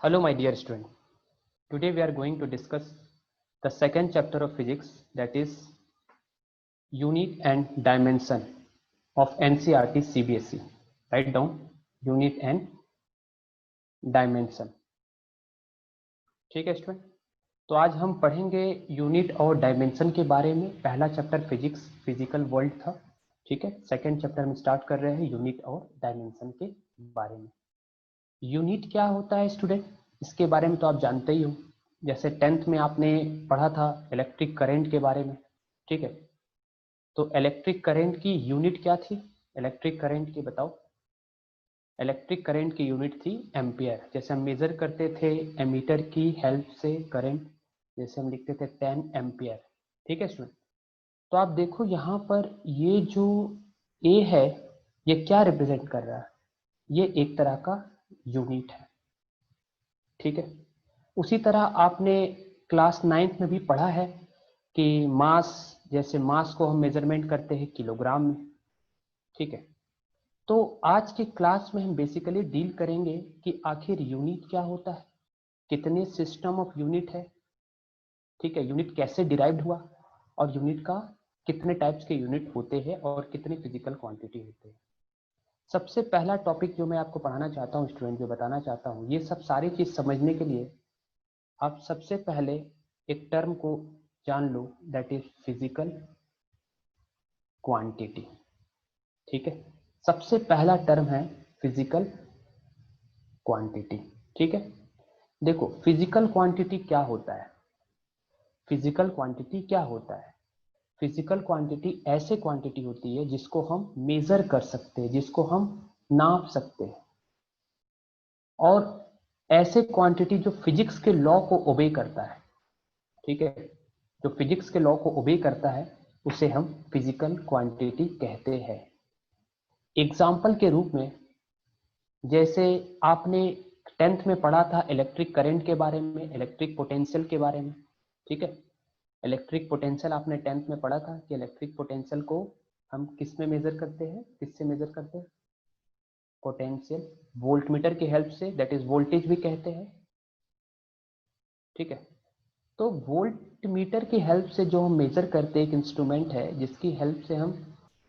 Hello my dear student. Today we are going to discuss the second chapter of physics, that is unit and dimension of NCERT CBSE. Write down unit and dimension. ठीक है student, तो आज हम पढ़ेंगे unit और dimension के बारे में। पहला चैप्टर फिजिक्स फिजिकल वर्ल्ड था, ठीक है। सेकंड चैप्टर में स्टार्ट कर रहे हैं यूनिट और डायमेंशन के बारे में। यूनिट क्या होता है स्टूडेंट, इसके बारे में तो आप जानते ही हो। जैसे 10th में आपने पढ़ा था इलेक्ट्रिक करंट के बारे में, ठीक है। तो इलेक्ट्रिक करंट की यूनिट क्या थी? इलेक्ट्रिक करंट की बताओ। इलेक्ट्रिक करंट की यूनिट थी एम्पियर। जैसे हम मेजर करते थे एमीटर की हेल्प से करंट, जैसे हम लिखते थे 10 एम्पियर, ठीक है स्टूडेंट। तो आप देखो यहाँ पर ये जो ए है ये क्या रिप्रेजेंट कर रहा है? ये एक तरह का यूनिट है, ठीक है। उसी तरह आपने क्लास 9th में भी पढ़ा है कि मास, जैसे मास को हम मेजरमेंट करते हैं किलोग्राम में, ठीक है। तो आज की क्लास में हम बेसिकली डील करेंगे कि आखिर यूनिट क्या होता है, कितने सिस्टम ऑफ यूनिट है, ठीक है। यूनिट कैसे डिराइव्ड हुआ और यूनिट का कितने टाइप्स के यूनिट होते हैं और कितने फिजिकल क्वांटिटी होते हैं। सबसे पहला टॉपिक जो मैं आपको पढ़ाना चाहता हूँ स्टूडेंट, जो बताना चाहता हूँ, ये सब सारी चीज समझने के लिए आप सबसे पहले एक टर्म को जान लो, दैट इज फिजिकल क्वांटिटी, ठीक है। सबसे पहला टर्म है फिजिकल क्वांटिटी, ठीक है। देखो फिजिकल क्वांटिटी क्या होता है? फिजिकल क्वांटिटी क्या होता है? फिजिकल क्वांटिटी ऐसे क्वांटिटी होती है जिसको हम मेजर कर सकते हैं, जिसको हम नाप सकते हैं, और ऐसे क्वांटिटी जो फिजिक्स के लॉ को ओबे करता है, ठीक है। जो फिजिक्स के लॉ को ओबे करता है उसे हम फिजिकल क्वांटिटी कहते हैं। एग्जाम्पल के रूप में, जैसे आपने 10th में पढ़ा था इलेक्ट्रिक करंट के बारे में, इलेक्ट्रिक पोटेंशियल के बारे में, ठीक है। इलेक्ट्रिक पोटेंशियल आपने 10th में पढ़ा था कि इलेक्ट्रिक पोटेंशियल को हम किस में मेजर करते हैं, किससे मेजर करते हैं? पोटेंशियल वोल्टमीटर की हेल्प से, दैट इज वोल्टेज भी कहते हैं, ठीक है। तो वोल्ट मीटर की हेल्प से जो हम मेजर करते हैं, एक इंस्ट्रूमेंट है जिसकी हेल्प से हम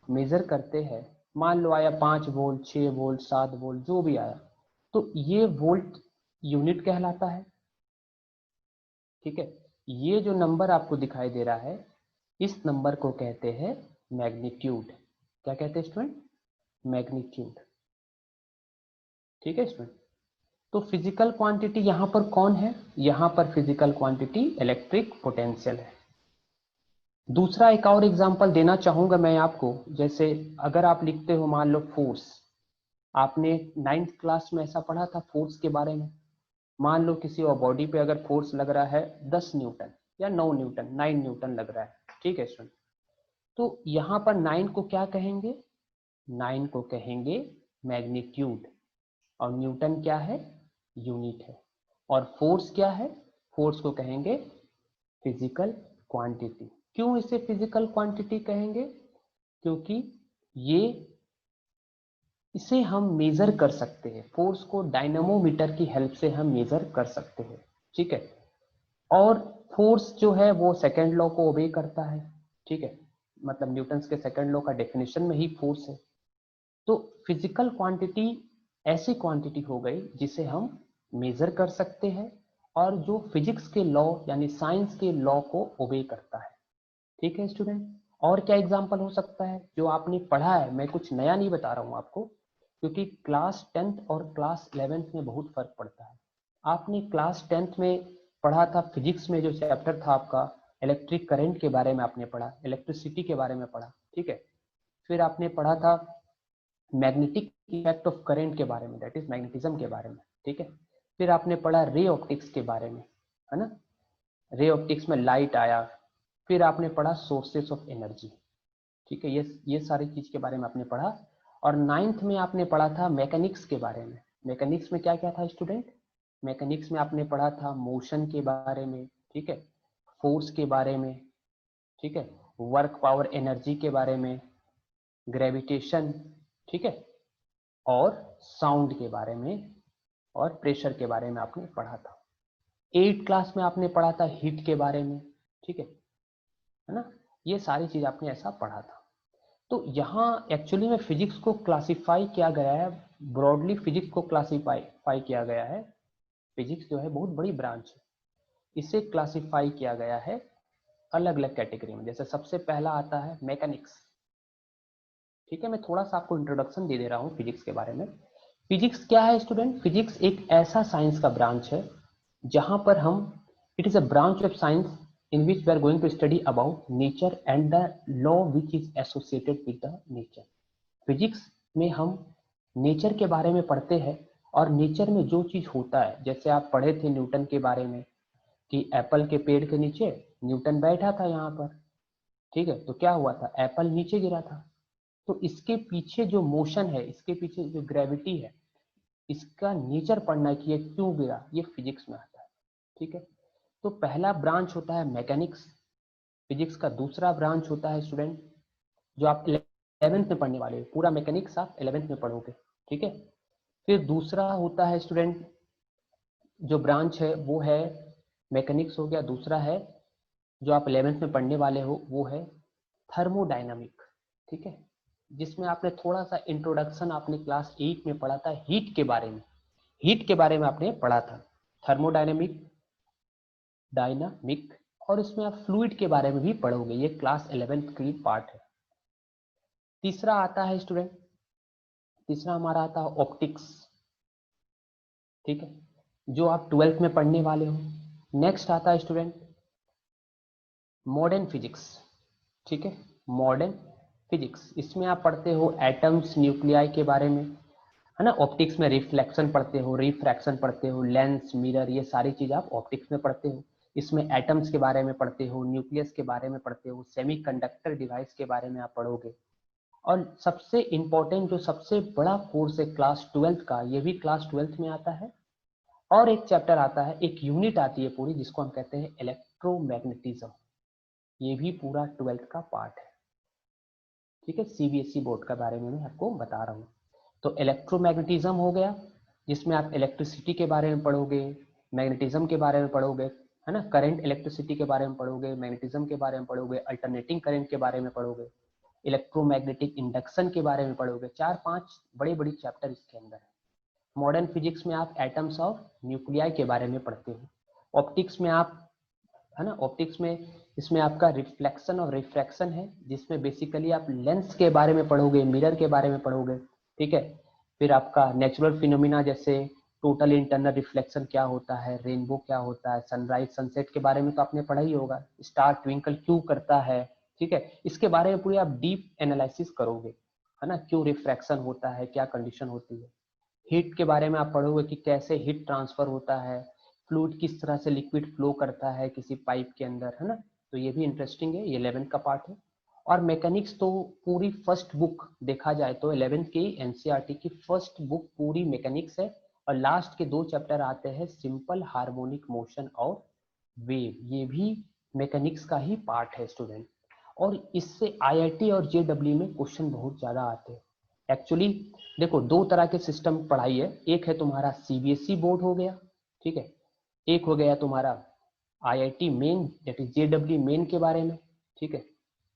मेजर करते हैं। मान लो आया 5 वोल्ट, 6 वोल्ट, 7 वोल्ट, जो भी आया, तो ये वोल्ट यूनिट कहलाता है, ठीक है। ये जो नंबर आपको दिखाई दे रहा है, इस नंबर को कहते हैं मैग्नीट्यूड। क्या कहते हैं स्टूडेंट? मैग्नीट्यूड, ठीक है स्टूडेंट। तो फिजिकल क्वांटिटी यहां पर कौन है? यहां पर फिजिकल क्वांटिटी इलेक्ट्रिक पोटेंशियल है। दूसरा एक और एग्जांपल देना चाहूंगा मैं आपको। जैसे अगर आप लिखते हो मान लो फोर्स, आपने 9th क्लास में ऐसा पढ़ा था फोर्स के बारे में। मान लो किसी और बॉडी पे अगर फोर्स लग रहा है 10 न्यूटन या 9 न्यूटन, 9 न्यूटन लग रहा है, ठीक है स्टूडेंट। तो यहां पर 9 को क्या कहेंगे? 9 को कहेंगे मैग्नीट्यूड, और न्यूटन क्या है? यूनिट है। और फोर्स क्या है? फोर्स को कहेंगे फिजिकल क्वांटिटी। क्यों इसे फिजिकल क्वांटिटी कहेंगे? क्योंकि ये इसे हम मेजर कर सकते हैं। फोर्स को डायनामोमीटर की हेल्प से हम मेजर कर सकते हैं, ठीक है। और फोर्स जो है वो सेकंड लॉ को ओबे करता है, ठीक है। मतलब न्यूटन के सेकंड लॉ का डेफिनेशन में ही फोर्स है। तो फिजिकल क्वांटिटी ऐसी क्वांटिटी हो गई जिसे हम मेजर कर सकते हैं और जो फिजिक्स के लॉ यानी साइंस के लॉ को ओबे करता है, ठीक है स्टूडेंट। और क्या एग्जांपल हो सकता है जो आपने पढ़ा है? मैं कुछ नया नहीं बता रहा हूं आपको, क्योंकि क्लास 10th और क्लास 11th में बहुत फर्क पड़ता है। आपने क्लास 10th में पढ़ा था फिजिक्स में, जो चैप्टर था आपका इलेक्ट्रिक करंट के बारे में आपने पढ़ा, इलेक्ट्रिसिटी के बारे में पढ़ा, ठीक है। फिर आपने पढ़ा था मैग्नेटिक इफेक्ट ऑफ करंट के बारे में, दैट इज मैग्नेटिज्म के बारे में, ठीक है। फिर आपने पढ़ा रे ऑप्टिक्स के बारे में, है ना। रे ऑप्टिक्स में लाइट आया। फिर आपने पढ़ा सोर्सेस ऑफ एनर्जी, ठीक है। ये सारी चीज के बारे में आपने पढ़ा। और 9th में आपने पढ़ा था मैकेनिक्स के बारे में। मैकेनिक्स में क्या क्या था स्टूडेंट? मैकेनिक्स में आपने पढ़ा था मोशन के बारे में, ठीक है, फोर्स के बारे में, ठीक है, वर्क पावर एनर्जी के बारे में, ग्रेविटेशन, ठीक है, और साउंड के बारे में और प्रेशर के बारे में आपने पढ़ा था। 8th क्लास में आपने पढ़ा था हीट के बारे में, ठीक है ना, ये सारी चीज आपने ऐसा पढ़ा था। तो यहाँ एक्चुअली में फिजिक्स को क्लासिफाई किया गया है, ब्रॉडली फिजिक्स को क्लासिफाई किया गया है। फिजिक्स जो है बहुत बड़ी ब्रांच है, इसे क्लासिफाई किया गया है अलग अलग कैटेगरी में। जैसे सबसे पहला आता है मैकेनिक्स, ठीक है। मैं थोड़ा सा आपको इंट्रोडक्शन दे रहा हूँ फिजिक्स के बारे में। फिजिक्स क्या है स्टूडेंट? फिजिक्स एक ऐसा साइंस का ब्रांच है जहां पर हम, it is a branch of science in which we are going to study about nature and the law which is associated with the nature. Physics में हम नेचर के बारे में पढ़ते हैं, और नेचर में जो चीज होता है, जैसे आप पढ़े थे न्यूटन के बारे में कि एप्पल के पेड़ के नीचे न्यूटन बैठा था यहाँ पर, ठीक है, तो क्या हुआ था, एप्पल नीचे गिरा था। तो इसके पीछे जो मोशन है, इसके पीछे जो ग्रेविटी है, इसका नेचर पढ़ना है कि ये क्यों गिरा, ये फिजिक्स में आता है, ठीक है। तो पहला ब्रांच होता है मैकेनिक्स फिजिक्स का। दूसरा ब्रांच होता है स्टूडेंट जो आप 11th में पढ़ने वाले हो, पूरा मैकेनिक्स आप 11th में पढ़ोगे, ठीक है। फिर दूसरा होता है स्टूडेंट, जो ब्रांच है वो है मैकेनिक्स हो गया। दूसरा है जो आप 11th में पढ़ने वाले हो, वो है थर्मोडायनामिक, ठीक है, जिसमें आपने थोड़ा सा इंट्रोडक्शन आपने क्लास 8 में पढ़ा था हीट के बारे में। हीट के बारे में आपने पढ़ा था, थर्मोडायनामिक, डायनामिक, और इसमें आप फ्लूइड के बारे में भी पढ़ोगे, ये क्लास 11th की पार्ट है। तीसरा आता है स्टूडेंट, तीसरा हमारा आता है ऑप्टिक्स, ठीक है, जो आप 12th में पढ़ने वाले हो। नेक्स्ट आता है स्टूडेंट मॉडर्न फिजिक्स, ठीक है, मॉडर्न फिजिक्स, इसमें आप पढ़ते हो एटम्स, न्यूक्लियाई के बारे में, है ना। ऑप्टिक्स में रिफ्लेक्शन पढ़ते हो, रिफ्रैक्शन पढ़ते हो, लेंस, मिरर, ये सारी चीज आप ऑप्टिक्स में पढ़ते हो। इसमें एटम्स के बारे में पढ़ते हो, न्यूक्लियस के बारे में पढ़ते हो, सेमीकंडक्टर डिवाइस के बारे में आप पढ़ोगे। और सबसे इंपॉर्टेंट जो सबसे बड़ा कोर्स है क्लास 12th का, ये भी क्लास 12th में आता है। और एक चैप्टर आता है, एक यूनिट आती है पूरी, जिसको हम कहते हैं इलेक्ट्रोमैग्नेटिज्म, ये भी पूरा 12th का पार्ट है, ठीक है। सीबीएसई बोर्ड के बारे में मैं आपको बता रहा हूँ। तो इलेक्ट्रोमैग्नेटिज्म हो गया, जिसमें आप इलेक्ट्रिसिटी के बारे में पढ़ोगे, मैग्नेटिज्म के बारे में पढ़ोगे, है ना, करंट इलेक्ट्रिसिटी के बारे में पढ़ोगे, मैग्नेटिज्म के बारे में पढ़ोगे, अल्टरनेटिंग करंट के बारे में पढ़ोगे, इलेक्ट्रोमैग्नेटिक इंडक्शन के बारे में पढ़ोगे। 4-5 बड़ी बड़ी चैप्टर इसके अंदर है। मॉडर्न फिजिक्स में आप एटम्स और न्यूक्लियाई के बारे में पढ़ते हो। ऑप्टिक्स में आप, है ना, ऑप्टिक्स में इसमें आपका रिफ्लेक्शन और रिफ्रैक्शन है, जिसमें बेसिकली आप लेंस के बारे में पढ़ोगे, मिरर के बारे में पढ़ोगे, ठीक है। फिर आपका नेचुरल फिनोमिना, जैसे टोटल इंटरनल रिफ्लेक्शन क्या होता है, रेनबो क्या होता है, सनराइज सनसेट के बारे में तो आपने पढ़ा ही होगा, स्टार ट्विंकल क्यों करता है, ठीक है, इसके बारे में पूरी आप डीप एनालिसिस करोगे, है ना, क्यों रिफ्रैक्शन होता है, क्या कंडीशन होती है। हीट के बारे में आप पढ़ोगे कि कैसे हीट ट्रांसफर होता है, फ्लूइड किस तरह से लिक्विड फ्लो करता है किसी पाइप के अंदर, है ना। तो ये भी इंटरेस्टिंग है, ये 11th का पार्ट है। और मैकेनिक्स तो पूरी फर्स्ट बुक देखा जाए तो 11th की एनसीईआरटी की फर्स्ट बुक पूरी मैकेनिक्स है। और लास्ट के 2 चैप्टर आते हैं सिंपल हार्मोनिक मोशन और वेव, ये भी मैकेनिक्स का ही पार्ट है स्टूडेंट। और इससे आईआईटी और जेडब्ल्यू में क्वेश्चन बहुत ज्यादा आते हैं एक्चुअली। देखो 2 तरह के सिस्टम पढ़ाई है, एक है तुम्हारा सीबीएसई बोर्ड हो गया, ठीक है, एक हो गया तुम्हारा IIT main, that is JW main के बारे में, ठीक है।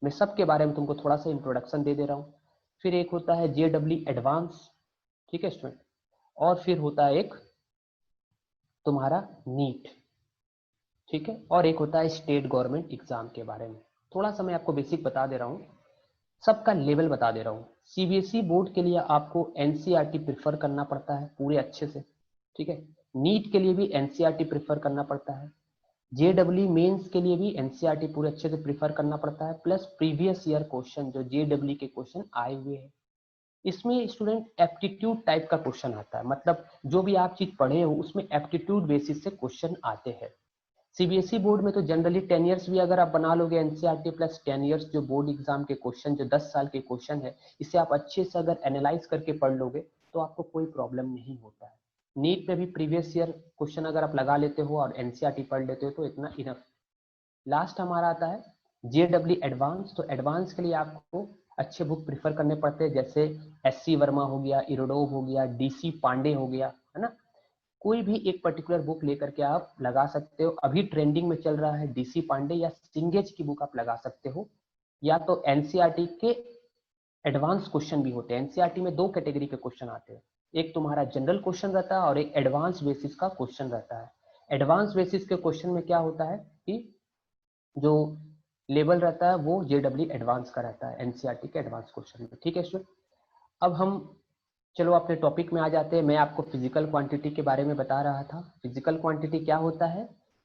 मैं सबके बारे में तुमको थोड़ा सा इंट्रोडक्शन दे रहा हूँ। फिर एक होता है जेडब्ल्यू एडवांस, ठीक है स्टूडेंट, और फिर होता है एक तुम्हारा नीट, ठीक है, और एक होता है स्टेट गवर्नमेंट एग्जाम के बारे में। थोड़ा सा मैं आपको बेसिक बता दे रहा हूँ, सबका लेवल बता दे रहा हूँ। सीबीएसई बोर्ड के लिए आपको एनसीईआरटी प्रेफर करना पड़ता है पूरे अच्छे से, ठीक है। नीट के लिए भी एनसीईआरटी प्रेफर करना पड़ता है, जेडब्ल्यू मेंस के लिए भी एनसीईआरटी पूरे अच्छे से प्रेफर करना पड़ता है, प्लस प्रीवियस ईयर क्वेश्चन जो जेडब्ल्यू के क्वेश्चन आए हुए हैं। इसमें स्टूडेंट एप्टीट्यूड टाइप का क्वेश्चन आता है, मतलब जो भी आप चीज पढ़े हो उसमें एप्टीट्यूड बेसिस से क्वेश्चन आते हैं। सीबीएसई बोर्ड में तो जनरली 10 ईयर्स भी अगर आप बना लोगे एनसीईआरटी प्लस 10 ईयर्स जो बोर्ड एग्जाम के क्वेश्चन, जो 10 साल के क्वेश्चन है, इसे आप अच्छे से अगर एनालाइज करके पढ़ लोगे तो आपको कोई प्रॉब्लम नहीं होता है। नीट में भी प्रीवियस ईयर क्वेश्चन अगर आप लगा लेते हो और एनसीईआरटी पढ़ लेते हो तो इतना इनफ। लास्ट हमारा आता है जेडब्ल्यू एडवांस। तो एडवांस के लिए आपको अच्छे बुक प्रिफर करने पड़ते हैं, जैसे एससी वर्मा हो गया, इरोडोव हो गया, डीसी पांडे हो गया, है ना। कोई भी एक पर्टिकुलर बुक लेकर के आप लगा सकते हो। अभी ट्रेंडिंग में चल रहा है डीसी पांडे या सिंगेज की बुक आप लगा सकते हो, या तो एनसीईआरटी के एडवांस क्वेश्चन भी होते हैं। एनसीईआरटी में दो कैटेगरी के क्वेश्चन आते हैं, एक तुम्हारा जनरल क्वेश्चन रहता है और एक एडवांस बेसिस का क्वेश्चन रहता है। एडवांस बेसिस के क्वेश्चन में क्या होता है कि जो लेवल रहता है वो जेडब्ल्यू एडवांस का रहता है एनसीईआरटी के एडवांस क्वेश्चन में। ठीक है स्टूडेंट, अब हम चलो अपने टॉपिक में आ जाते हैं। मैं आपको फिजिकल क्वांटिटी के बारे में बता रहा था। फिजिकल क्वांटिटी क्या होता है?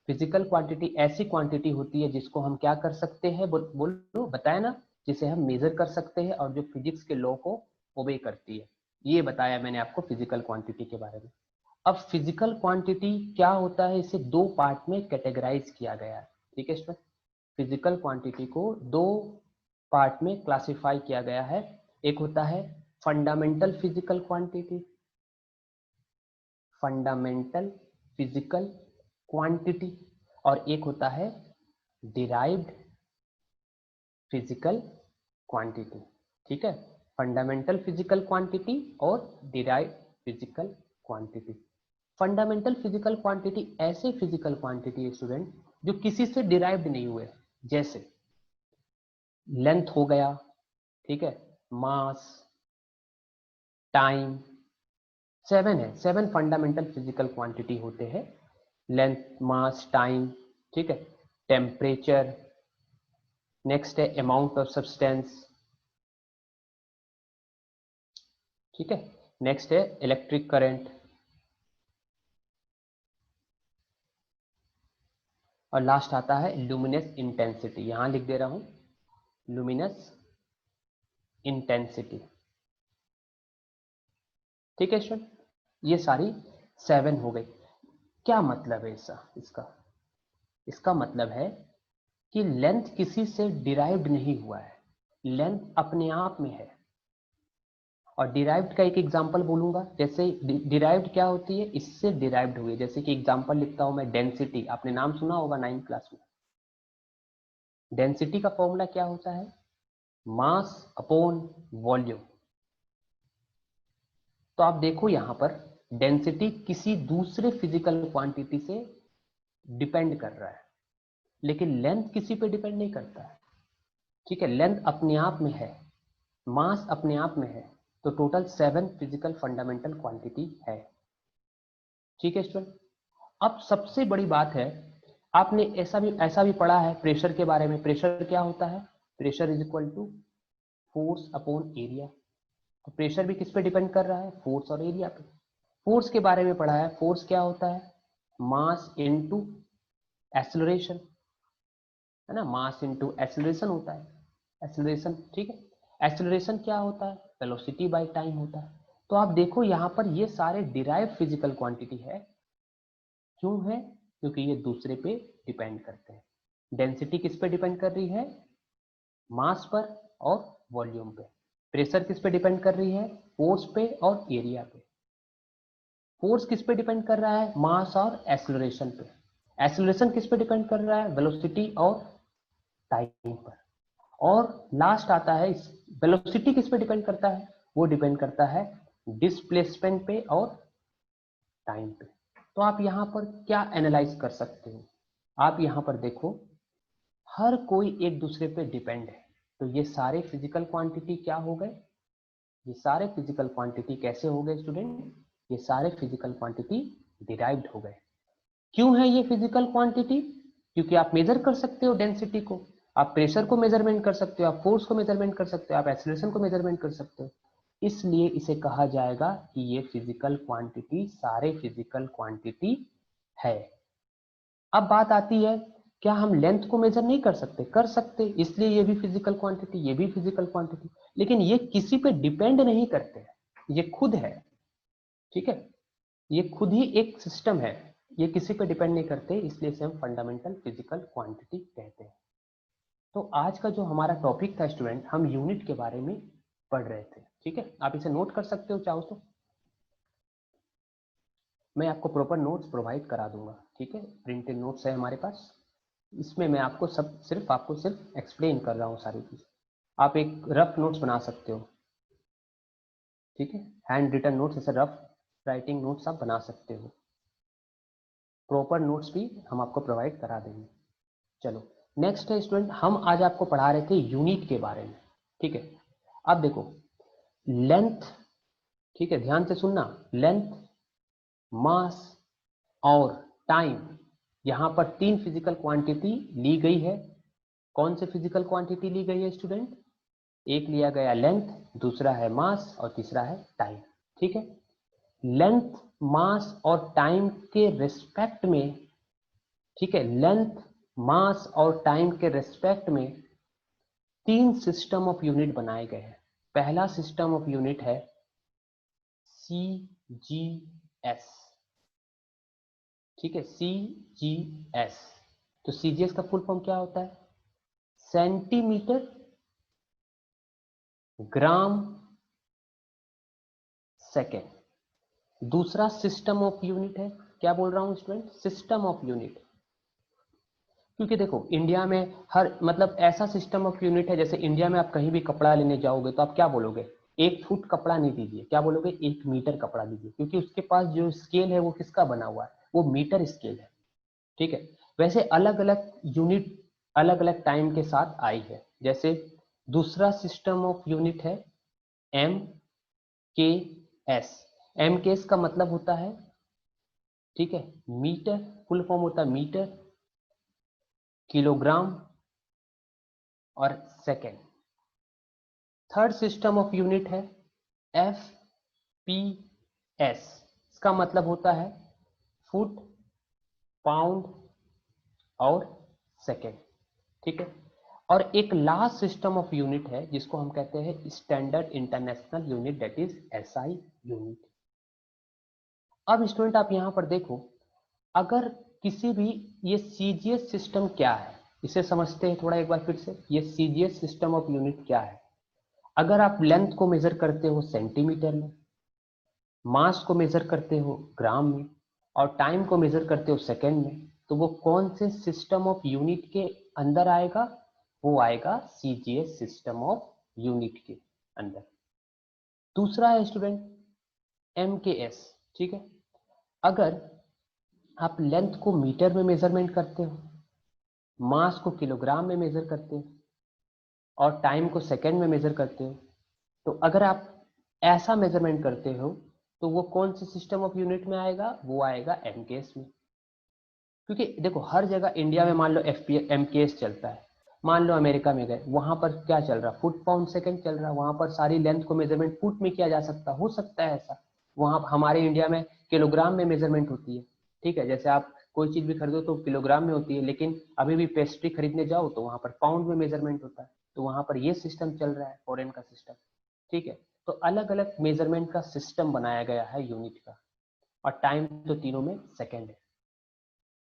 फिजिकल क्वांटिटी ऐसी क्वांटिटी होती है जिसको हम क्या कर सकते हैं, बोलो बताया ना, जिसे हम मेजर कर सकते हैं और जो फिजिक्स के लॉ को ओबे करती है। ये बताया मैंने आपको फिजिकल क्वांटिटी के बारे में। अब फिजिकल क्वांटिटी क्या होता है, इसे दो पार्ट में कैटेगराइज किया गया है। ठीक है स्टूडेंट, फिजिकल क्वांटिटी को दो पार्ट में क्लासिफाई किया गया है। एक होता है fundamental physical quantity, fundamental physical quantity, और एक होता है डिराइव्ड फिजिकल क्वांटिटी। ठीक है, फंडामेंटल फिजिकल क्वांटिटी और derived physical quantity. Fundamental physical quantity ऐसे फिजिकल क्वांटिटी है स्टूडेंट जो किसी से डिराइव्ड नहीं हुए, जैसे लेंथ हो गया, ठीक है, मास, टाइम। 7 है, 7 फंडामेंटल फिजिकल क्वांटिटी होते हैं, लेंथ, मास, टाइम, ठीक है, टेम्परेचर, नेक्स्ट है अमाउंट ऑफ सब्सटेंस, ठीक है, नेक्स्ट है इलेक्ट्रिक करंट, और लास्ट आता है लुमिनस इंटेंसिटी। यहां लिख दे रहा हूं लुमिनस इंटेंसिटी। ठीक है स्टूडेंट, ये सारी 7 हो गई। क्या मतलब है इसका? इसका मतलब है कि लेंथ किसी से डिराइव्ड नहीं हुआ है, लेंथ अपने आप में है। और डिराइव्ड का एक एग्जांपल बोलूंगा, जैसे डिराइव्ड क्या होती है, इससे डिराइव्ड हुई है। जैसे कि एग्जांपल लिखता हूं मैं, डेंसिटी, आपने नाम सुना होगा 9th क्लास में। डेंसिटी का फॉर्मूला क्या होता है? Mass upon volume. तो आप देखो यहां पर डेंसिटी किसी दूसरे फिजिकल क्वांटिटी से डिपेंड कर रहा है, लेकिन लेंथ किसी पे डिपेंड नहीं करता है। ठीक है, लेंथ अपने आप में है, मास अपने आप में है, तो टोटल 7 फिजिकल फंडामेंटल क्वांटिटी है। ठीक है स्टूडेंट, अब सबसे बड़ी बात है, आपने ऐसा भी पढ़ा है प्रेशर के बारे में। प्रेशर क्या होता है? Pressure is equal to force upon area. तो प्रेशर भी किस पे डिपेंड कर रहा है? फोर्स और एरिया पे। फोर्स के बारे में पढ़ा है, फोर्स क्या होता है? मास इनटू एक्सेलरेशन, है ना, मास इनटू एक्सेलरेशन होता है, एक्सेलरेशन। ठीक है, एक्सेलरेशन क्या होता है? वेलोसिटी बाय टाइम होता है। तो आप देखो यहां पर ये सारे डिराइव फिजिकल क्वांटिटी है। क्यों है? क्योंकि ये दूसरे पे डिपेंड करते हैं। डेंसिटी किस पे डिपेंड कर रही है? मास पर और वॉल्यूम पे। प्रेशर किस पे डिपेंड कर रही है? फोर्स पे और एरिया पे। फोर्स किस पे डिपेंड कर रहा है? मास और एक्सेलरेशन पे। एक्सेलरेशन किस पे डिपेंड कर रहा है? वेलोसिटी और टाइम पर। और लास्ट आता है वेलोसिटी किस पे डिपेंड करता है? वो डिपेंड करता है डिस्प्लेसमेंट पे और टाइम पे। तो आप यहां पर क्या एनालाइज कर सकते हो? आप यहां पर देखो, हर कोई एक दूसरे पे डिपेंड है। तो ये सारे फिजिकल क्वांटिटी क्या हो गए? ये सारे फिजिकल क्वांटिटी कैसे हो गए स्टूडेंट? ये सारे फिजिकल क्वांटिटी डिराइव्ड हो गए। क्यों है ये फिजिकल क्वांटिटी? क्योंकि आप मेजर कर सकते हो डेंसिटी को, आप प्रेशर को मेजरमेंट कर सकते हो, आप फोर्स को मेजरमेंट कर सकते हो, आप एक्सीलरेशन को मेजरमेंट कर सकते हो। इसलिए इसे कहा जाएगा कि ये फिजिकल क्वांटिटी सारे फिजिकल क्वांटिटी है। अब बात आती है, क्या हम लेंथ को मेजर नहीं कर सकते? कर सकते, इसलिए ये भी फिजिकल क्वांटिटी, ये भी फिजिकल क्वांटिटी, लेकिन ये किसी पे डिपेंड नहीं करते, ये खुद है। ठीक है, ये खुद ही एक सिस्टम है, ये किसी पे डिपेंड नहीं करते, इसलिए इसे हम फंडामेंटल फिजिकल क्वांटिटी कहते हैं। तो आज का जो हमारा टॉपिक था स्टूडेंट, हम यूनिट के बारे में पढ़ रहे थे। ठीक है, आप इसे नोट कर सकते हो चाहो तो, मैं आपको प्रॉपर नोट्स प्रोवाइड करा दूंगा। ठीक है, प्रिंटेड नोट्स है हमारे पास, इसमें मैं आपको सिर्फ एक्सप्लेन कर रहा हूँ सारी चीज। आप एक रफ नोट्स बना सकते हो। ठीक है, हैंड रिटन नोट्स, ऐसे रफ राइटिंग नोट्स आप बना सकते हो। प्रॉपर नोट्स भी हम आपको प्रोवाइड करा देंगे। चलो नेक्स्ट है स्टूडेंट, हम आज आपको पढ़ा रहे थे यूनिट के बारे में। ठीक है, अब देखो लेंथ, ठीक है ध्यान से सुनना, लेंथ, मास और टाइम, यहां पर तीन फिजिकल क्वांटिटी ली गई है। कौन से फिजिकल क्वांटिटी ली गई है स्टूडेंट? एक लिया गया लेंथ, दूसरा है मास और तीसरा है टाइम। ठीक है, लेंथ, मास और टाइम के रिस्पेक्ट में, ठीक है, लेंथ, मास और टाइम के रिस्पेक्ट में तीन सिस्टम ऑफ यूनिट बनाए गए हैं। पहला सिस्टम ऑफ यूनिट है CGS। ठीक है, CGS। तो CGS का फुल फॉर्म क्या होता है? Centimetre gram second. दूसरा सिस्टम ऑफ यूनिट है, क्या बोल रहा हूं स्टूडेंट? System of unit. क्योंकि देखो इंडिया में हर मतलब ऐसा सिस्टम ऑफ यूनिट है, जैसे इंडिया में आप कहीं भी कपड़ा लेने जाओगे तो आप क्या बोलोगे? 1 फुट कपड़ा नहीं दीजिए, क्या बोलोगे? 1 मीटर कपड़ा दीजिए, क्योंकि उसके पास जो स्केल है वो किसका बना हुआ है? वो मीटर स्केल है। ठीक है, वैसे अलग अलग यूनिट अलग अलग टाइम के साथ आई है। जैसे दूसरा सिस्टम ऑफ यूनिट है MKS। MKS का मतलब होता है, ठीक है, मीटर, फुल फॉर्म होता है मीटर, किलोग्राम और second. Third system of unit है FPS। इसका मतलब होता है फुट, पाउंड और सेकेंड। ठीक है, और एक लास्ट सिस्टम ऑफ यूनिट है जिसको हम कहते हैं standard international unit, that is SI unit. अब स्टूडेंट आप यहां पर देखो, अगर किसी भी, ये CGS सिस्टम क्या है इसे समझते हैं थोड़ा एक बार फिर से। ये CGS सिस्टम ऑफ यूनिट क्या है? अगर आप लेंथ को मेजर करते हो सेंटीमीटर में, मास को मेजर करते हो ग्राम में, और टाइम को मेजर करते हो सेकेंड में, तो वो कौन से सिस्टम ऑफ यूनिट के अंदर आएगा? वो आएगा CGS सिस्टम ऑफ यूनिट के अंदर। दूसरा है स्टूडेंट MKS। ठीक है, अगर आप लेंथ को मीटर में मेजरमेंट करते हो, मास को किलोग्राम में मेजर करते हो और टाइम को सेकेंड में मेजर करते हो, तो अगर आप ऐसा मेजरमेंट करते हो तो वो कौन से सिस्टम ऑफ यूनिट में आएगा? वो आएगा MKS में। क्योंकि देखो हर जगह इंडिया में मान लो MKS चलता है, मान लो अमेरिका में गए, वहां पर क्या चल रहा? फुट पाउंड सेकंड चल रहा है, वहां पर सारी लेंथ को मेजरमेंट फुट में किया जा सकता, हो सकता है ऐसा। वहां हमारे इंडिया में किलोग्राम में मेजरमेंट होती है। ठीक है, जैसे आप कोई चीज भी खरीदो तो किलोग्राम में होती है, लेकिन अभी भी पेस्ट्री खरीदने जाओ तो वहां पर पाउंड में मेजरमेंट होता है। तो वहां पर ये सिस्टम चल रहा है, फॉरेन का सिस्टम। ठीक है, तो अलग अलग मेजरमेंट का सिस्टम बनाया गया है यूनिट का, और टाइम तो तीनों में सेकेंड है।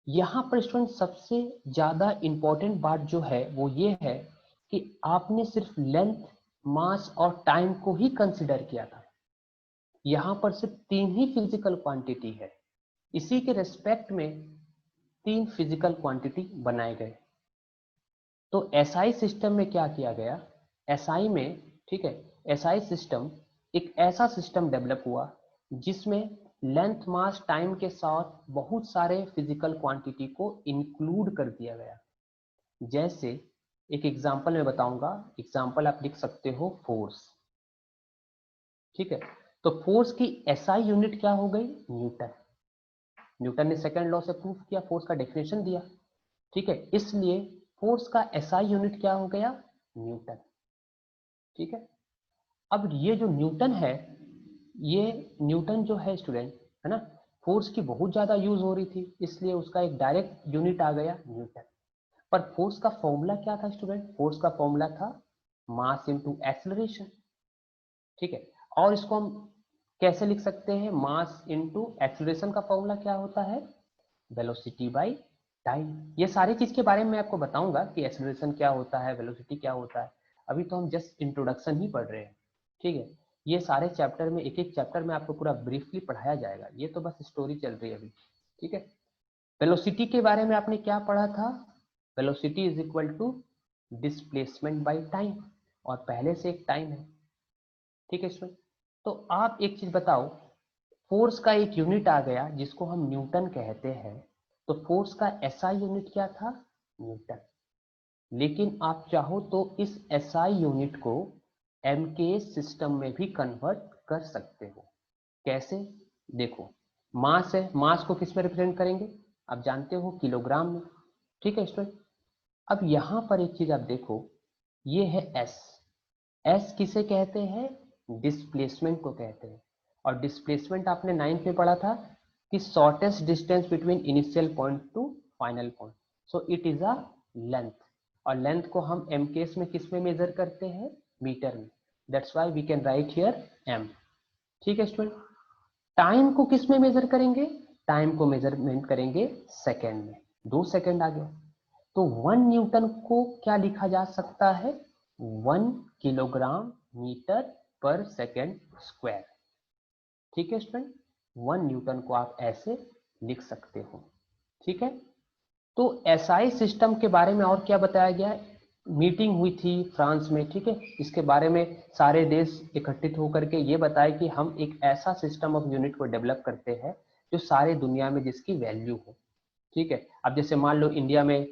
यहां पर स्टूडेंट सबसे ज्यादा इंपॉर्टेंट बात जो है वो ये है कि आपने सिर्फ लेंथ, मास और टाइम को ही कंसिडर किया था। यहां पर सिर्फ तीन ही फिजिकल क्वांटिटी है, इसी के रेस्पेक्ट में तीन फिजिकल क्वांटिटी बनाए गए। तो एसआई सिस्टम में क्या किया गया? एसआई में, ठीक है, एसआई सिस्टम एक ऐसा सिस्टम डेवलप हुआ जिसमें लेंथ, मास, टाइम के साथ बहुत सारे फिजिकल क्वांटिटी को इंक्लूड कर दिया गया। जैसे एक एग्जांपल मैं बताऊंगा, एग्जांपल आप लिख सकते हो फोर्स। ठीक है, तो फोर्स की एसआई यूनिट क्या हो गई? न्यूटन। न्यूटन ने सेकंड लॉ से प्रूफ किया, फोर्स का डेफिनेशन दिया। ठीक है, इसलिए फोर्स का एसआई यूनिट क्या हो गया? न्यूटन। ठीक है, अब ये जो न्यूटन है, ये न्यूटन जो है स्टूडेंट, है ना, फोर्स की बहुत ज्यादा यूज हो रही थी, इसलिए उसका एक डायरेक्ट यूनिट आ गया न्यूटन। पर फोर्स का फॉर्मूला क्या था स्टूडेंट? फोर्स का फॉर्मूला था मास इनटू एक्सेलरेशन। ठीक है, और इसको हम कैसे लिख सकते हैं? मास इनटू एक्सेलरेशन का फॉर्मूला क्या होता है? Velocity by time. ये सारी चीज के बारे में मैं आपको बताऊंगा कि एक्सेलरेशन क्या होता है, वेलोसिटी क्या होता है। अभी तो हम जस्ट इंट्रोडक्शन ही पढ़ रहे हैं। ठीक है, ये सारे चैप्टर में, एक एक चैप्टर में आपको पूरा ब्रीफली पढ़ाया जाएगा, ये तो बस स्टोरी चल रही है अभी। ठीक है, वेलोसिटी के बारे में आपने क्या पढ़ा था? Velocity is equal to displacement by time, और पहले से एक टाइम है। ठीक है स्टूडेंट, तो आप एक चीज बताओ, फोर्स का एक यूनिट आ गया जिसको हम न्यूटन कहते हैं, तो फोर्स का एसआई यूनिट क्या था? न्यूटन। लेकिन आप चाहो तो इस एसआई यूनिट को एमकेएस सिस्टम में भी कन्वर्ट कर सकते हो। कैसे? देखो, मास है, मास को किस में रिप्रेजेंट करेंगे? आप जानते हो, किलोग्राम में। ठीक है स्टूडेंट, अब यहां पर एक चीज आप देखो, ये है एस। एस किसे कहते हैं? डिस्प्लेसमेंट को कहते हैं। और डिस्प्लेसमेंट आपने 9th में पढ़ा था कि shortest distance between initial point two final point, so it is a length. और लेंथ को हम एमकेएस में किस में मेजर करते हैं? मीटर में। That's why we can write here m. ठीक है स्टूडेंट, टाइम को किस में मेजर करेंगे? टाइम को मेजरमेंट करेंगे सेकेंड में। 2 सेकेंड आ गया, तो 1 न्यूटन को क्या लिखा जा सकता है? 1 किलोग्राम मीटर पर सेकेंड स्क्वायर। ठीक है स्टूडेंट, 1 न्यूटन को आप ऐसे लिख सकते हो। ठीक है, तो एसआई सिस्टम के बारे में और क्या बताया गया है? मीटिंग हुई थी फ्रांस में। ठीक है, इसके बारे में सारे देश इकट्ठित होकर के ये बताए कि हम एक ऐसा सिस्टम ऑफ यूनिट को डेवलप करते हैं जो सारे दुनिया में जिसकी वैल्यू हो। ठीक है, अब जैसे मान लो इंडिया में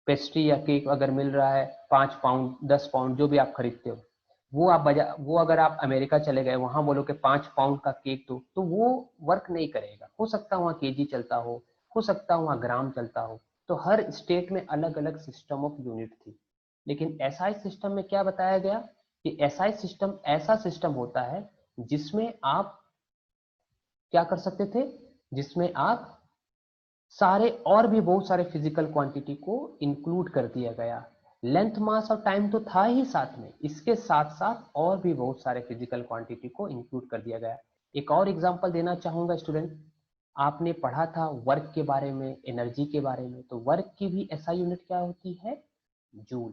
पेस्ट्री या केक अगर मिल रहा है 5 पाउंड 10 पाउंड जो भी आप खरीदते हो, वो अगर आप अमेरिका चले गए वहां बोलो कि 5 पाउंड का केक दो, तो वो वर्क नहीं करेगा। हो सकता है वहाँ केजी चलता हो सकता है वहाँ ग्राम चलता हो। तो हर स्टेट में अलग अलग सिस्टम ऑफ यूनिट थी। लेकिन एसआई सिस्टम में क्या बताया गया कि एसआई सिस्टम ऐसा सिस्टम होता है जिसमें आप क्या कर सकते थे? जिसमें आप सारे और भी बहुत सारे फिजिकल क्वांटिटी को इंक्लूड कर दिया गया। लेंथ, मास और टाइम तो था ही साथ में, इसके साथ साथ और भी बहुत सारे फिजिकल क्वांटिटी को इंक्लूड कर दिया गया। एक और एग्जांपल देना चाहूंगा स्टूडेंट, आपने पढ़ा था वर्क के बारे में, एनर्जी के बारे में, तो वर्क की भी एसआई यूनिट क्या होती है? जूल।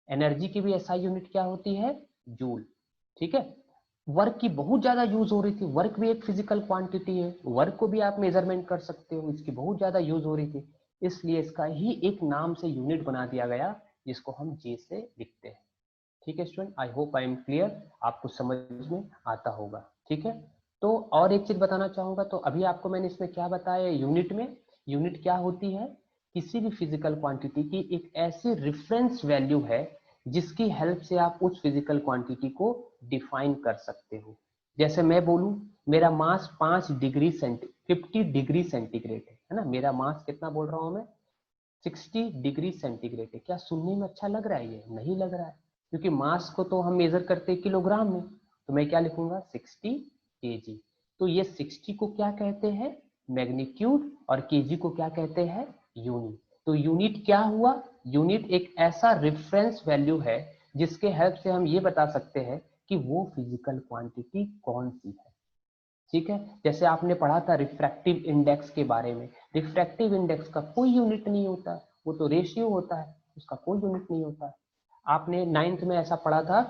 एनर्जी की भी एसआई यूनिट क्या होती है? जूल। ठीक है, वर्क की बहुत ज्यादा यूज हो रही थी, वर्क भी एक फिजिकल क्वांटिटी है, वर्क को भी आप मेजरमेंट कर सकते हो, इसकी बहुत ज्यादा यूज हो रही थी, इसलिए इसका ही एक नाम से यूनिट बना दिया गया जिसको हम जे से लिखते हैं। ठीक है student, I hope I am clear, आपको समझ में आता होगा। ठीक है, तो और एक चीज बताना चाहूंगा, तो अभी आपको मैंने इसमें क्या बताया, यूनिट में, यूनिट क्या होती है? किसी भी फिजिकल क्वांटिटी की एक ऐसी रेफरेंस वैल्यू है जिसकी हेल्प से आप उस फिजिकल क्वांटिटी को डिफाइन कर सकते हो। जैसे मैं बोलूं मेरा मास 50 डिग्री सेंटीग्रेड है ना, मेरा मास कितना बोल रहा हूं मैं? 60 डिग्री सेंटीग्रेड है। क्या सुनने में अच्छा लग रहा है? ये नहीं लग रहा है, क्योंकि मास को तो हम मेजर करते हैं किलोग्राम में। तो मैं क्या लिखूंगा? 60 केजी। तो ये 60 को क्या कहते हैं? मैग्नीट्यूड। और केजी को क्या कहते हैं? यूनिट। तो यूनिट क्या हुआ? यूनिट एक ऐसा रेफरेंस वैल्यू है जिसके हेल्प से हम ये बता सकते हैं कि वो फिजिकल क्वांटिटी कौन सी है। ठीक है, जैसे आपने पढ़ा था रिफ्रैक्टिव इंडेक्स के बारे में। रिफ्रैक्टिव इंडेक्स का कोई यूनिट नहीं होता, वो तो रेशियो होता है, उसका कोई यूनिट नहीं होता। आपने 9th में ऐसा पढ़ा था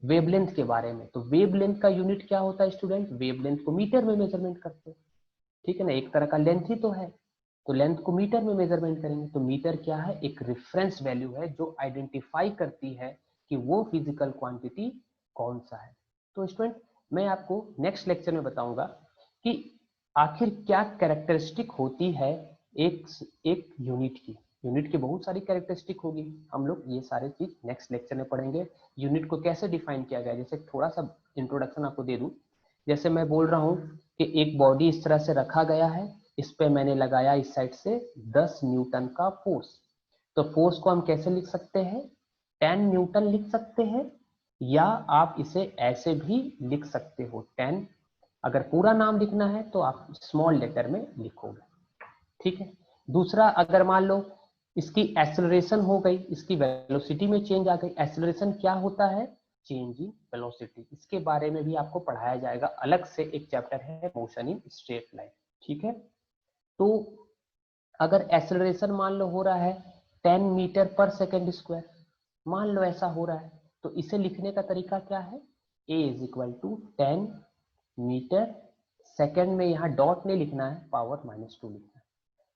वेवलेंथ के बारे में, तो वेवलेंथ का यूनिट क्या होता है स्टूडेंट? वेवलेंथ को मीटर में मेजरमेंट करते हैं। ठीक है ना, एक तरह का लेंथ ही तो है, तो लेंथ को मीटर में मेजरमेंट करेंगे। तो मीटर क्या है? एक रेफरेंस वैल्यू है जो आइडेंटिफाई करती है कि वो फिजिकल क्वांटिटी कौन सा है। तो स्टूडेंट, मैं आपको नेक्स्ट लेक्चर में बताऊंगा कि आखिर क्या कैरेक्टरिस्टिक होती है एक एक यूनिट की। यूनिट की बहुत सारी कैरेक्टरिस्टिक होगी, हम लोग ये सारे चीज नेक्स्ट लेक्चर में पढ़ेंगे। यूनिट को कैसे डिफाइन किया गया, जैसे थोड़ा सा इंट्रोडक्शन आपको दे दूं। जैसे मैं बोल रहा हूँ कि एक बॉडी इस तरह से रखा गया है, इस पे मैंने लगाया इस साइड से 10 न्यूटन का फोर्स। तो फोर्स को हम कैसे लिख सकते हैं? 10 न्यूटन लिख सकते हैं, या आप इसे ऐसे भी लिख सकते हो 10। अगर पूरा नाम लिखना है तो आप स्मॉल लेटर में लिखोगे। ठीक है, दूसरा, अगर मान लो इसकी एक्सेलरेशन हो गई, इसकी वेलोसिटी में चेंज आ गई। एक्सेलरेशन क्या होता है? Change in velocity. इसके बारे में भी आपको पढ़ाया जाएगा, अलग से एक चैप्टर है मोशन इन स्ट्रेट लाइन। ठीक है, तो अगर एक्सेलरेशन मान लो हो रहा है 10 मीटर पर सेकेंड स्क्वायर, मान लो ऐसा हो रहा है, तो इसे लिखने का तरीका क्या है? a is equal to 10 metre second में, यहाँ डॉट नहीं लिखना है, पावर -2 लिखना है।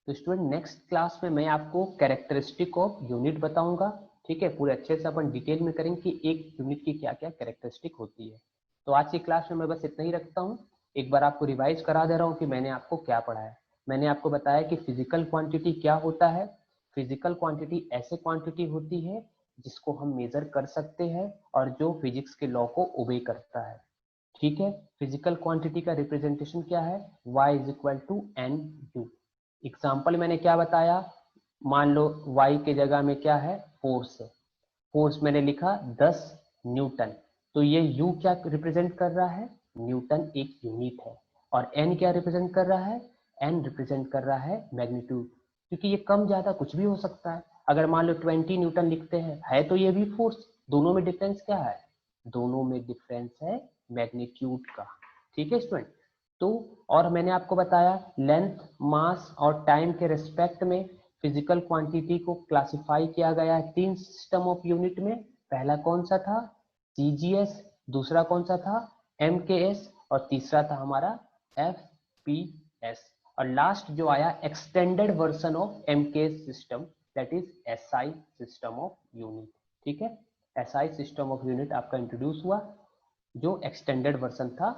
तो स्टूडेंट, नेक्स्ट क्लास में मैं आपको कैरेक्टरिस्टिक ऑफ यूनिट बताऊंगा। ठीक है, पूरे अच्छे से अपन डिटेल में करेंगे कि एक यूनिट की क्या क्या कैरेक्टरिस्टिक होती है। तो आज की क्लास में मैं बस इतना ही रखता हूँ। एक बार आपको रिवाइज करा दे रहा हूँ कि मैंने आपको क्या पढ़ाया। मैंने आपको बताया कि फिजिकल क्वांटिटी क्या होता है। फिजिकल क्वांटिटी ऐसे क्वांटिटी होती है जिसको हम मेजर कर सकते हैं और जो फिजिक्स के लॉ को ओबे करता है। ठीक है, फिजिकल क्वांटिटी का रिप्रेजेंटेशन क्या है, y is equal to n u. Example मैंने क्या बताया, मान लो y के जगह में क्या है, फोर्स है। फोर्स मैंने लिखा 10 न्यूटन, तो ये u क्या रिप्रेजेंट कर रहा है, न्यूटन एक यूनिट है। और n क्या रिप्रेजेंट कर रहा है, n रिप्रेजेंट कर रहा है मैग्नीट्यूड, क्योंकि ये कम ज्यादा कुछ भी हो सकता है। अगर मान लो 20 न्यूटन लिखते हैं, है तो ये भी फोर्स, दोनों में डिफरेंस क्या है, दोनों में डिफरेंस है मैग्नीट्यूड का। ठीक है स्टूडेंट, तो और मैंने आपको बताया लेंथ, मास और टाइम के रिस्पेक्ट में फिजिकल क्वांटिटी को क्लासिफाई किया गया है 3 सिस्टम ऑफ यूनिट में। पहला कौन सा था, सीजीएस, दूसरा कौन सा था, एमकेएस, और तीसरा था हमारा एफपीएस। और लास्ट जो आया extended version of MKS system, that is SI system of unit. ठीक है, एसआई सिस्टम ऑफ यूनिट आपका इंट्रोड्यूस हुआ, जो एक्सटेंडेड वर्जन था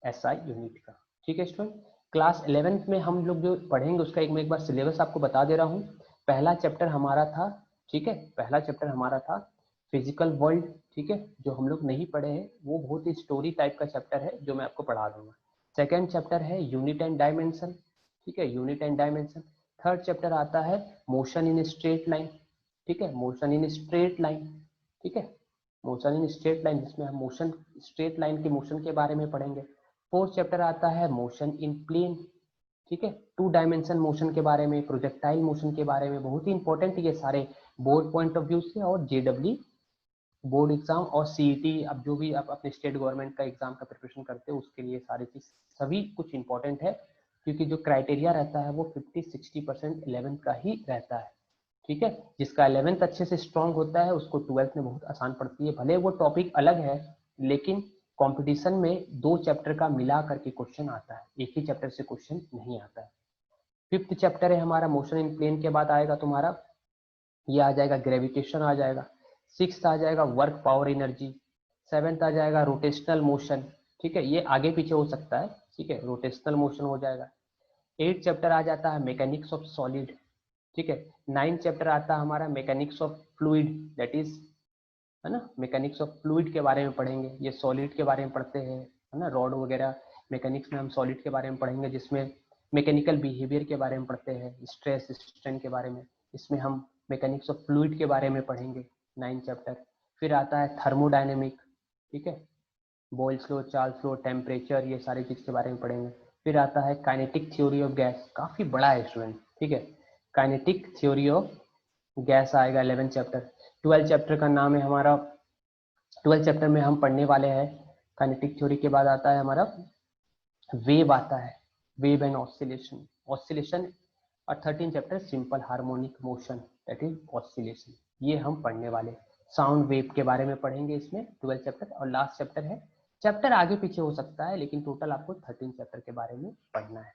एसआई यूनिट का। ठीक है स्टूडेंट, क्लास 11th में हम लोग जो पढ़ेंगे उसका एक बार सिलेबस आपको बता दे रहा हूँ। पहला चैप्टर हमारा था, ठीक है, पहला चैप्टर हमारा था फिजिकल वर्ल्ड। ठीक है, जो हम लोग नहीं पढ़े हैं वो बहुत ही स्टोरी टाइप का चैप्टर है जो मैं आपको पढ़ा दूंगा। सेकेंड चैप्टर है यूनिट एंड डायमेंशन। ठीक है, unit and dimension. Third chapter आता है मोशन इन स्ट्रेट लाइन। ठीक है, मोशन इन स्ट्रेट लाइन। ठीक है, मोशन इन स्ट्रेट लाइन, जिसमें हम मोशन स्ट्रेट लाइन के मोशन के बारे में पढ़ेंगे। फोर्थ चैप्टर आता है मोशन इन प्लेन। ठीक है, 2 डायमेंशन मोशन के बारे में, प्रोजेक्टाइल मोशन के बारे में, बहुत ही इंपॉर्टेंट ये सारे बोर्ड पॉइंट ऑफ व्यू से, और जेडब्ल्यू बोर्ड एग्जाम और सीईटी, अब जो भी आप अपने स्टेट गवर्नमेंट का एग्जाम का प्रिपरेशन करते हो उसके लिए सारी चीज सभी कुछ इंपॉर्टेंट है, क्योंकि जो क्राइटेरिया रहता है वो 50-60% 11th का ही रहता है। ठीक है, जिसका 11th अच्छे से स्ट्रांग होता है उसको 12th में बहुत आसान पड़ती है, भले वो टॉपिक अलग है लेकिन कंपटीशन में 2 चैप्टर का मिला करके क्वेश्चन आता है, एक ही चैप्टर से क्वेश्चन नहीं आता है। 5th चैप्टर है हमारा मोशन इन प्लेन, के बाद आएगा तुम्हारा ये आ जाएगा ग्रेविटेशन आ जाएगा। 6th आ जाएगा वर्क पावर एनर्जी। 7th आ जाएगा रोटेशनल मोशन। ठीक है, ये आगे पीछे हो सकता है, ठीक है, रोटेशनल मोशन हो जाएगा। 8th चैप्टर आ जाता है मैकेनिक्स ऑफ सॉलिड। ठीक है, 9th चैप्टर आता है हमारा mechanics of fluid, that is, है ना, मैकेनिक्स ऑफ फ्लूइड के बारे में पढ़ेंगे, ये सॉलिड के बारे में पढ़ते हैं, है ना, रॉड वगैरह। मैकेनिक्स में हम सॉलिड के बारे में पढ़ेंगे, जिसमें मैकेनिकल बिहेवियर के बारे में पढ़ते हैं, स्ट्रेस स्ट्रेन के बारे में। इसमें हम मैकेनिक्स ऑफ फ्लूइड के बारे में पढ़ेंगे 9th चैप्टर। फिर आता है थर्मोडायनेमिक। ठीक है, Boyle's law, Charles law, temperature, ये सारी चीज के बारे में पढ़ेंगे। फिर आता है काइनेटिक थ्योरी ऑफ गैस, काफी बड़ा है स्टूडेंट। ठीक है, काइनेटिक थ्योरी ऑफ गैस आएगा 11th चैप्टर। 12th चैप्टर का नाम है हमारा, 12th चैप्टर में हम पढ़ने वाले हैं काइनेटिक थ्योरी के बाद आता है हमारा वेव आता है, वेव एंड ऑसिलेशन, ऑसिलेशन। और 13th chapter simple harmonic motion, that is oscillation, ये हम पढ़ने वाले। साउंड वेव के बारे में पढ़ेंगे इसमें 12th चैप्टर। और लास्ट चैप्टर है, चैप्टर आगे पीछे हो सकता है लेकिन टोटल आपको 13th चैप्टर के बारे में पढ़ना है।